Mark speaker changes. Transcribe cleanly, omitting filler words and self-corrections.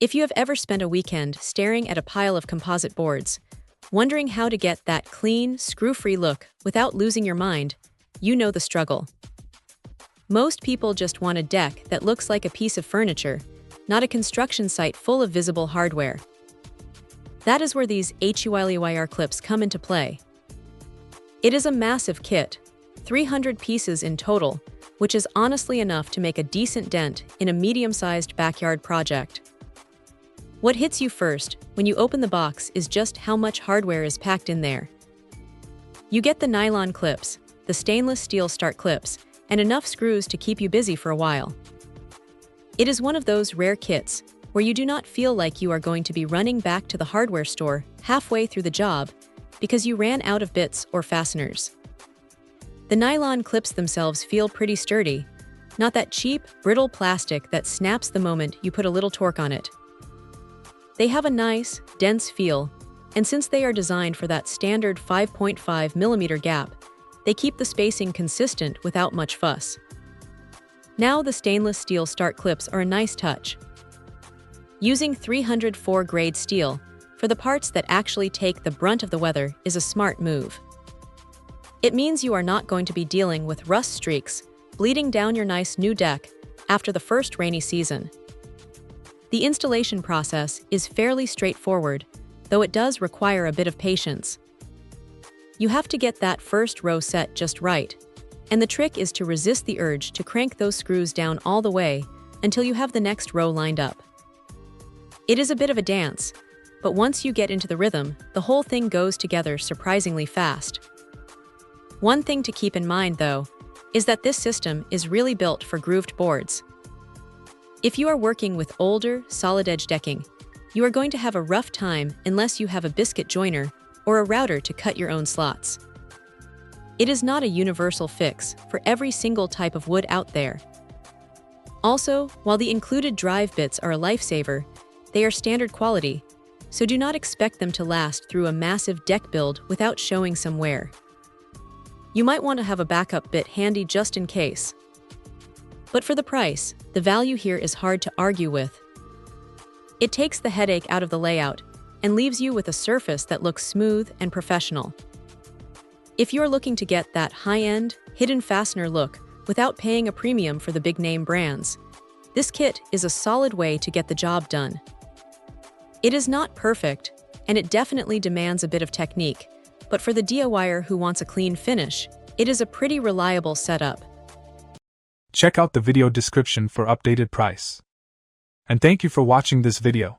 Speaker 1: If you have ever spent a weekend staring at a pile of composite boards, wondering how to get that clean, screw-free look without losing your mind, you know the struggle. Most people just want a deck that looks like a piece of furniture, not a construction site full of visible hardware. That is where these HEYLEAYAR clips come into play. It is a massive kit, 300 pieces in total, which is honestly enough to make a decent dent in a medium-sized backyard project. What hits you first when you open the box is just how much hardware is packed in there. You get the nylon clips, the stainless steel start clips, and enough screws to keep you busy for a while. It is one of those rare kits where you do not feel like you are going to be running back to the hardware store halfway through the job because you ran out of bits or fasteners. The nylon clips themselves feel pretty sturdy, not that cheap, brittle plastic that snaps the moment you put a little torque on it. They have a nice, dense feel, and since they are designed for that standard 5.5mm gap, they keep the spacing consistent without much fuss. Now the stainless steel start clips are a nice touch. Using 304 grade steel for the parts that actually take the brunt of the weather is a smart move. It means you are not going to be dealing with rust streaks bleeding down your nice new deck after the first rainy season. The installation process is fairly straightforward, though it does require a bit of patience. You have to get that first row set just right, and the trick is to resist the urge to crank those screws down all the way until you have the next row lined up. It is a bit of a dance, but once you get into the rhythm, the whole thing goes together surprisingly fast. One thing to keep in mind, though, is that this system is really built for grooved boards. If you are working with older, solid-edge decking, you are going to have a rough time unless you have a biscuit joiner or a router to cut your own slots. It is not a universal fix for every single type of wood out there. Also, while the included drive bits are a lifesaver, they are standard quality, so do not expect them to last through a massive deck build without showing some wear. You might want to have a backup bit handy just in case. But for the price, the value here is hard to argue with. It takes the headache out of the layout and leaves you with a surface that looks smooth and professional. If you're looking to get that high-end, hidden fastener look without paying a premium for the big-name brands, this kit is a solid way to get the job done. It is not perfect, and it definitely demands a bit of technique, but for the DIYer who wants a clean finish, it is a pretty reliable setup.
Speaker 2: Check out the video description for updated price. And thank you for watching this video.